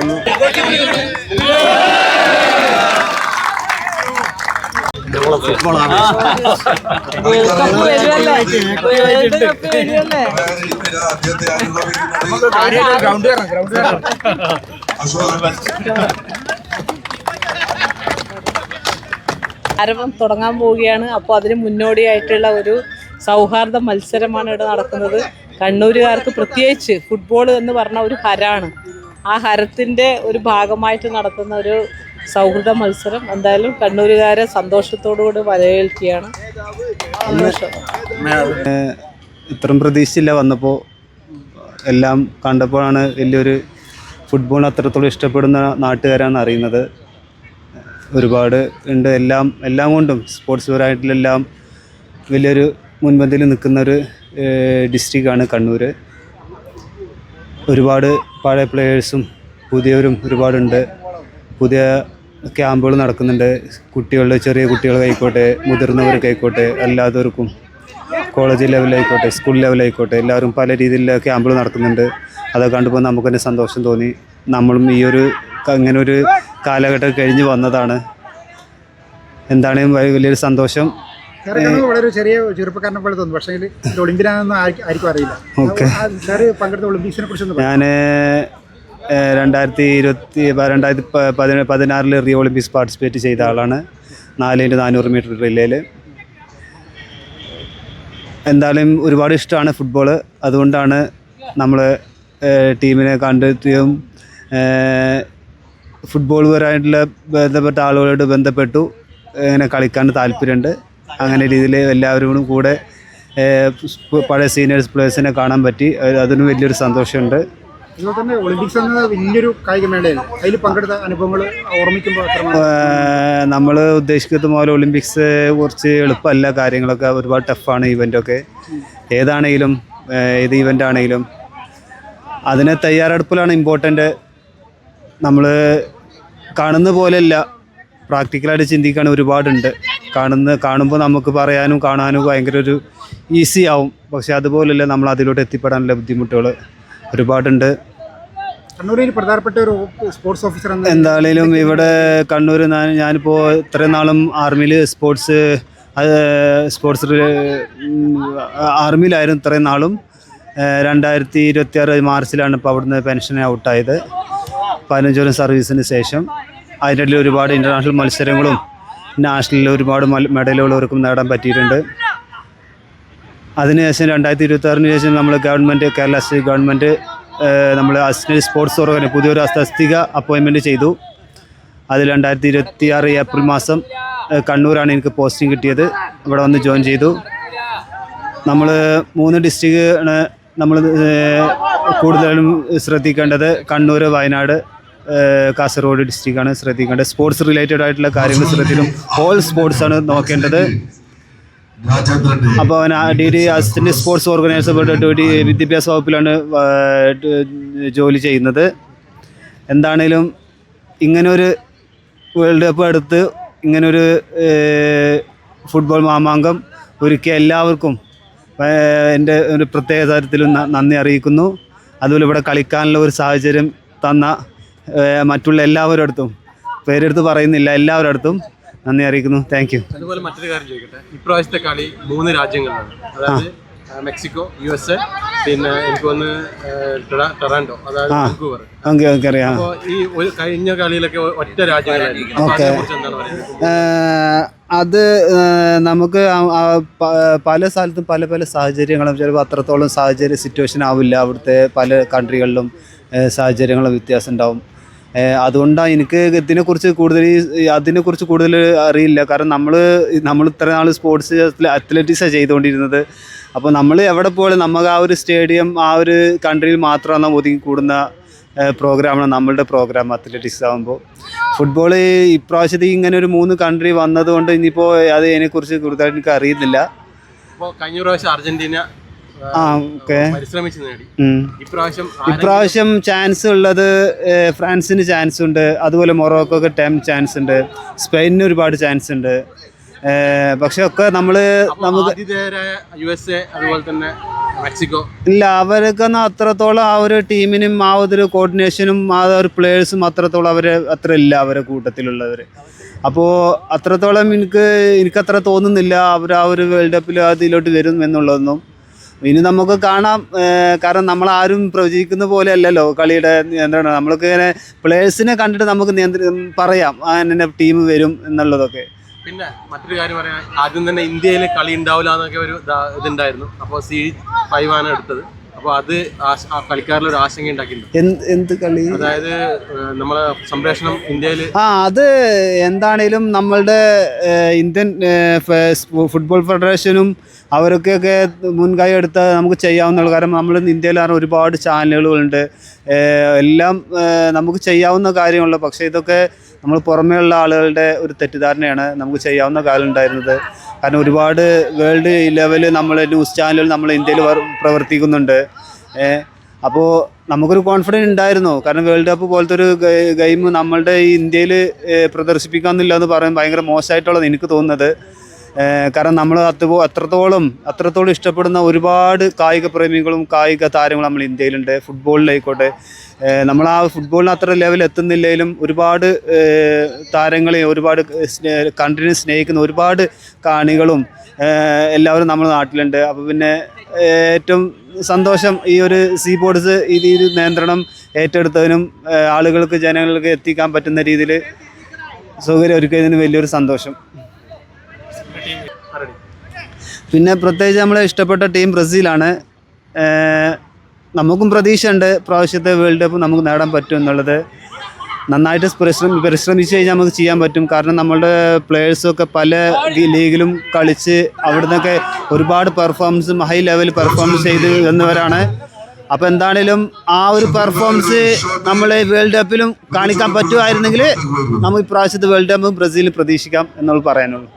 അറിയിക്കുന്നു. ആരവം തുടങ്ങാൻ പോവുകയാണ്. അപ്പോൾ അതിന് മുന്നോടിയായിട്ടുള്ള ഒരു സൗഹാർദ്ദ മത്സരമാണ് ഇവിടെ നടക്കുന്നത്. കണ്ണൂരുകാർക്ക് പ്രത്യേകിച്ച് ഫുട്ബോൾ എന്ന് പറഞ്ഞ ഒരു ഹരമാണ്. ആ ഹരത്തിൻ്റെ ഒരു ഭാഗമായിട്ട് നടത്തുന്ന ഒരു സൗഹൃദ മത്സരം എന്തായാലും കണ്ണൂരുകാരെ സന്തോഷത്തോടുകൂടി വരവേൽക്കുകയാണ്. ഇത്രയും പ്രതീക്ഷയില്ല വന്നപ്പോൾ, എല്ലാം കണ്ടപ്പോഴാണ് വലിയൊരു ഫുട്ബോൾ അത്രത്തോളം ഇഷ്ടപ്പെടുന്ന നാട്ടുകാരാണ് അറിയുന്നത്. ഒരുപാട് ഉണ്ട്, എല്ലാം കൊണ്ടും സ്പോർട്സ് പരമായിട്ടുള്ളെല്ലാം വലിയൊരു മുൻപന്തിയിൽ നിൽക്കുന്നൊരു ഡിസ്ട്രിക്റ്റാണ് കണ്ണൂർ. ഒരുപാട് പഴയ പ്ലെയേഴ്സും പുതിയവരും ഒരുപാടുണ്ട്. പുതിയ ക്യാമ്പുകൾ നടക്കുന്നുണ്ട്. കുട്ടികളുടെ ചെറിയ കുട്ടികൾക്കായിക്കോട്ടെ, മുതിർന്നവർക്കായിക്കോട്ടെ, എല്ലാവർക്കും കോളേജ് ലെവലായിക്കോട്ടെ, സ്കൂൾ ലെവലായിക്കോട്ടെ, എല്ലാവരും പല രീതിയിലുള്ള ക്യാമ്പുകൾ നടക്കുന്നുണ്ട്. അതൊക്കെ കണ്ടുമ്പോൾ നമുക്ക് തന്നെ സന്തോഷം തോന്നി. നമ്മളും ഈ ഒരു ഇങ്ങനെ ഒരു കാലഘട്ടം കഴിഞ്ഞ് വന്നതാണ്. എന്താണ് വലിയൊരു സന്തോഷം. വളരെ ചെറിയ ചെറുപ്പക്കാരനെ പോലെ തോന്നുന്നു, പക്ഷേ ഒളിമ്പിയാണെന്ന് ആർക്കും അറിയില്ല. പങ്കെടുത്ത ഒളിമ്പിക്സിനെ കുറിച്ച് ഞാൻ 2016 റിയോ ഒളിമ്പിക്സ് പാർട്ടിസിപ്പേറ്റ് ചെയ്ത ആളാണ്. 4x400 metre റിലേയിൽ. എന്തായാലും ഒരുപാട് ഇഷ്ടമാണ് ഫുട്ബോൾ. അതുകൊണ്ടാണ് നമ്മൾ ടീമിനെ കണ്ടെത്തിയും ഫുട്ബോൾ പരമായിട്ടുള്ള ബന്ധപ്പെട്ട ആളുകളോട് ബന്ധപ്പെട്ടു. ഇങ്ങനെ കളിക്കാൻ താല്പര്യമുണ്ട്. അങ്ങനെ രീതിയിൽ എല്ലാവരും കൂടെ പഴയ സീനിയേഴ്സ് പ്ലേയേഴ്സിനെ കാണാൻ പറ്റി. അതിന് വലിയൊരു സന്തോഷമുണ്ട്. അതുപോലെ തന്നെ ഒളിമ്പിക്സ് എന്നത് വലിയൊരു കായികമേളയാണ്. അതിൽ പങ്കെടുത്ത അനുഭവങ്ങൾ ഓർമ്മിക്കുമ്പോൾ നമ്മൾ ഉദ്ദേശിക്കുന്ന പോലെ ഒളിമ്പിക്സ് കുറച്ച് എളുപ്പമല്ല. കാര്യങ്ങളൊക്കെ ഒരുപാട് ടഫാണ്. ഇവൻ്റൊക്കെ ഏതാണെങ്കിലും ഏത് ഇവൻ്റ് ആണെങ്കിലും അതിനെ തയ്യാറെടുപ്പിലാണ് ഇമ്പോർട്ടൻ്റ്. നമ്മൾ കാണുന്ന പോലെയല്ല, പ്രാക്ടിക്കലായിട്ട് ചിന്തിക്കാൻ ഒരുപാടുണ്ട്. കാണുമ്പോൾ നമുക്ക് പറയാനും കാണാനും ഭയങ്കര ഒരു ഈസി ആവും. പക്ഷെ അതുപോലെയല്ല, നമ്മൾ അതിലോട്ട് എത്തിപ്പെടാനുള്ള ബുദ്ധിമുട്ടുകൾ ഒരുപാടുണ്ട്. കണ്ണൂരിൽ പ്രധാനപ്പെട്ട ഒരു സ്പോർട്സ് ഓഫീസർ എന്തായാലും ഇവിടെ കണ്ണൂർ ഞാനിപ്പോൾ ഇത്രയും നാളും ആർമിയിൽ സ്പോർട്സ് ആർമിയിലായിരുന്നു ഇത്രയും നാളും. 2026 മാർച്ചിലാണ് ഇപ്പോൾ അവിടുന്ന് പെൻഷൻ ഔട്ടായത്. 15 കൊല്ലം സർവീസിന് ശേഷം. അതിനിടയിൽ ഒരുപാട് ഇൻ്റർനാഷണൽ മത്സരങ്ങളും നാഷണലിൽ ഒരുപാട് മെഡലുകളവർക്കും നേടാൻ പറ്റിയിട്ടുണ്ട്. അതിനുശേഷം 2026 ശേഷം നമ്മൾ കേരള സ്റ്റേറ്റ് ഗവൺമെൻറ് നമ്മൾ അസിസ്റ്റൻറ്റ് സ്പോർട്സ് ഓർഗനൈസേഷൻ പുതിയൊരു തസ്തിക അപ്പോയിൻമെൻറ്റ് ചെയ്തു. അതിൽ 2026 ഏപ്രിൽ മാസം കണ്ണൂരാണ് എനിക്ക് പോസ്റ്റിംഗ് കിട്ടിയത്. ഇവിടെ വന്ന് ജോയിൻ ചെയ്തു. നമ്മൾ 3 ഡിസ്ട്രിക്റ്റാണ് നമ്മൾ കൂടുതലും ശ്രദ്ധിക്കേണ്ടത്. കണ്ണൂർ, വയനാട്, കാസർഗോഡ് ഡിസ്ട്രിക്റ്റാണ് ശ്രദ്ധിക്കേണ്ടത്. സ്പോർട്സ് റിലേറ്റഡ് ആയിട്ടുള്ള കാര്യങ്ങൾ ശ്രദ്ധിക്കും. ഓൾ സ്പോർട്സാണ് നോക്കേണ്ടത്. അപ്പോൾ DD അസിസ്റ്റൻറ്റ് സ്പോർട്സ് ഓർഗനൈസർ വിദ്യാഭ്യാസ വകുപ്പിലാണ് ജോലി ചെയ്യുന്നത്. എന്താണേലും ഇങ്ങനൊരു വേൾഡ് കപ്പ് എടുത്ത് ഇങ്ങനൊരു ഫുട്ബോൾ മാമാങ്കം ഒരുക്കിയ എല്ലാവർക്കും എൻ്റെ ഒരു പ്രത്യേക തരത്തിലും നന്ദി അറിയിക്കുന്നു. അതുപോലെ ഇവിടെ കളിക്കാനുള്ള ഒരു സാഹചര്യം തന്ന മറ്റുള്ള എല്ലാവരുടെ അടുത്തും, പേരെടുത്ത് പറയുന്നില്ല, എല്ലാവരുടെ അടുത്തും നന്ദി അറിയിക്കുന്നു. Thank you. അതുപോലെ മറ്റൊരു കാര്യം ചോദിക്കട്ടെ, ഇപ്രാവശ്യത്തെ കളി 3 രാജ്യങ്ങളിലാണ്. അതായത് മെക്സിക്കോ, USA, പിന്നെ എനിക്ക് വന്ന് ടൊറാൻഡോ, അതായത് വാൻകൂവർ. അപ്പോൾ ഈ കഴിഞ്ഞ കളിയിലൊക്കെ ഒറ്റ രാജ്യങ്ങളായിരിക്കും. അത് നമുക്ക് പല സ്ഥലത്തും പല പല സാഹചര്യങ്ങളും ചിലപ്പോൾ അത്രത്തോളം സിറ്റുവേഷൻ ആവില്ല. അവിടുത്തെ പല കൺട്രികളിലും സാഹചര്യങ്ങളും വ്യത്യാസം ഉണ്ടാവും. അതുകൊണ്ടാണ് എനിക്ക് അതിനെക്കുറിച്ച് കൂടുതൽ അറിയില്ല. കാരണം നമ്മൾ ഇത്ര നാൾ സ്പോർട്സ് അത്ലറ്റിക്സാണ് ചെയ്തുകൊണ്ടിരുന്നത്. അപ്പോൾ നമ്മൾ എവിടെ പോയാലും നമുക്ക് ആ ഒരു സ്റ്റേഡിയം ആ ഒരു കൺട്രിയിൽ മാത്രമാണ് ഒതുങ്ങി കൂടുന്ന പ്രോഗ്രാമാണ് നമ്മളുടെ പ്രോഗ്രാം അത്ലറ്റിക്സ് ആകുമ്പോൾ. ഫുട്ബോൾ ഇപ്രാവശ്യത്തിൽ ഇങ്ങനെ ഒരു 3 കൺട്രി വന്നതുകൊണ്ട് ഇനിയിപ്പോൾ അതിനെക്കുറിച്ച് കൂടുതലായിട്ട് എനിക്ക് അറിയുന്നില്ല. അപ്പോൾ കഴിഞ്ഞ പ്രാവശ്യം അർജന്റീന പരിശ്രമിച്ച് നേടി. ഇപ്രാവശ്യം ചാൻസ് ഉള്ളത് ഫ്രാൻസിന് ചാൻസ് ഉണ്ട്. അതുപോലെ മൊറോക്കോക്ക് 10 ചാൻസ് ഉണ്ട്. സ്പെയിനിന് ഒരുപാട് ചാൻസ് ഉണ്ട്. പക്ഷെ ഒക്കെ നമുക്ക് USA അതുപോലെ തന്നെ മെക്സിക്കോ? ഇല്ല, അവർക്കൊന്നും അത്രത്തോളം ആ ഒരു ടീമിനും ആ ഒരു കോർഡിനേഷനും ആ ഒരു പ്ലേയേഴ്സും അത്രത്തോളം അത്ര ഇല്ല അവരെ കൂട്ടത്തിലുള്ളവർ. അപ്പോൾ അത്രത്തോളം എനിക്കത്ര തോന്നുന്നില്ല അവർ ആ ഒരു വേൾഡ് കപ്പിൽ അതിലോട്ട് വരും എന്നുള്ളതൊന്നും. ഇനി നമുക്ക് കാണാം, കാരണം നമ്മളാരും പ്രവചിക്കുന്ന പോലെ അല്ലല്ലോ കളിയുടെ നിയന്ത്രണം. നമ്മൾക്ക് ഇങ്ങനെ പ്ലേയേഴ്സിനെ കണ്ടിട്ട് നമുക്ക് പറയാം അങ്ങനെ ടീം വരും എന്നുള്ളതൊക്കെ. പിന്നെ മറ്റൊരു കാര്യം പറയാം, ആദ്യം തന്നെ ഇന്ത്യയിൽ കളി ഉണ്ടാവില്ല എന്നൊക്കെ ഒരു ഇതുണ്ടായിരുന്നു. അപ്പോൾ C5 ആണ് എടുത്തത്. അപ്പോൾ അത് ആ കളിക്കാരിൽ ഒരു ആശങ്ക ഉണ്ടാക്കിയിട്ടുണ്ട്. എന്ത് കളി? അതായത് നമ്മളെ സംപ്രേഷണം ഇന്ത്യയിൽ അത് എന്താണേലും നമ്മളുടെ ഇന്ത്യൻ ഫുട്ബോൾ ഫെഡറേഷനും അവരൊക്കെ മുൻകൈ എടുത്ത് നമുക്ക് ചെയ്യാവുന്ന. കാരണം നമ്മൾ ഇന്ത്യയിലാണ് ഒരുപാട് ചാനലുകളുണ്ട്, എല്ലാം നമുക്ക് ചെയ്യാവുന്ന കാര്യമുള്ളൂ. പക്ഷേ ഇതൊക്കെ നമ്മൾ പുറമേയുള്ള ആളുകളുടെ ഒരു തെറ്റിദ്ധാരണയാണ്. നമുക്ക് ചെയ്യാവുന്ന കാര്യം ഉണ്ടായിരുന്നത്. കാരണം ഒരുപാട് വേൾഡ് ലെവല് നമ്മൾ ന്യൂസ് ചാനലുകൾ നമ്മൾ ഇന്ത്യയിൽ പ്രവർത്തിക്കുന്നുണ്ട്. അപ്പോൾ നമുക്കൊരു കോൺഫിഡൻസ് ഉണ്ടായിരുന്നു. കാരണം വേൾഡ് കപ്പ് പോലത്തെ ഒരു ഗെയിം നമ്മളുടെ ഈ ഇന്ത്യയിൽ പ്രദർശിപ്പിക്കാമെന്നില്ല എന്ന് പറയാൻ ഭയങ്കര മോശമായിട്ടുള്ളത് എനിക്ക് തോന്നുന്നത്. കാരണം നമ്മൾ അത്രത്തോളം ഇഷ്ടപ്പെടുന്ന ഒരുപാട് കായിക പ്രേമികളും കായിക താരങ്ങളും നമ്മൾ ഇന്ത്യയിലുണ്ട്. ഫുട്ബോളിലായിക്കോട്ടെ, നമ്മൾ ആ ഫുട്ബോളിന് അത്ര ലെവൽ എത്തുന്നില്ലെങ്കിലും ഒരുപാട് താരങ്ങളെ, ഒരുപാട് കൺട്രീനെ സ്നേഹിക്കുന്ന ഒരുപാട് കാണികളും എല്ലാവരും നമ്മുടെ നാട്ടിലുണ്ട്. അപ്പോൾ പിന്നെ ഏറ്റവും സന്തോഷം ഈ ഒരു സ്പോർട്സ് ഈ നിയന്ത്രണം ഏറ്റെടുത്തതിനും ആളുകൾക്ക്, ജനങ്ങൾക്ക് എത്തിക്കാൻ പറ്റുന്ന രീതിയിൽ സൗകര്യം ഒരുക്കുന്നതിന് വലിയൊരു സന്തോഷം. പിന്നെ പ്രത്യേകിച്ച് നമ്മളെ ഇഷ്ടപ്പെട്ട ടീം ബ്രസീലാണ്. നമുക്കും പ്രതീക്ഷയുണ്ട് പ്രാവശ്യത്തെ വേൾഡ് കപ്പ് നമുക്ക് നേടാൻ പറ്റും എന്നുള്ളത്. നന്നായിട്ട് പരിശ്രമിച്ച് കഴിഞ്ഞാൽ നമുക്ക് ചെയ്യാൻ പറ്റും. കാരണം നമ്മളുടെ പ്ലേയേഴ്സൊക്കെ പല ലീഗിലും കളിച്ച് അവിടുന്നൊക്കെ ഒരുപാട് പെർഫോമൻസും ഹൈ ലെവൽ പെർഫോമൻസ് ചെയ്ത് വന്നവരാണ്. അപ്പോൾ എന്താണേലും ആ ഒരു പെർഫോമൻസ് നമ്മൾ വേൾഡ് കപ്പിലും കാണിക്കാൻ പറ്റുമായിരുന്നെങ്കിൽ നമുക്ക് ഇപ്രാവശ്യത്തെ വേൾഡ് കപ്പ് ബ്രസീലിൽ പ്രതീക്ഷിക്കാം എന്നുള്ളത് പറയാനുള്ളൂ.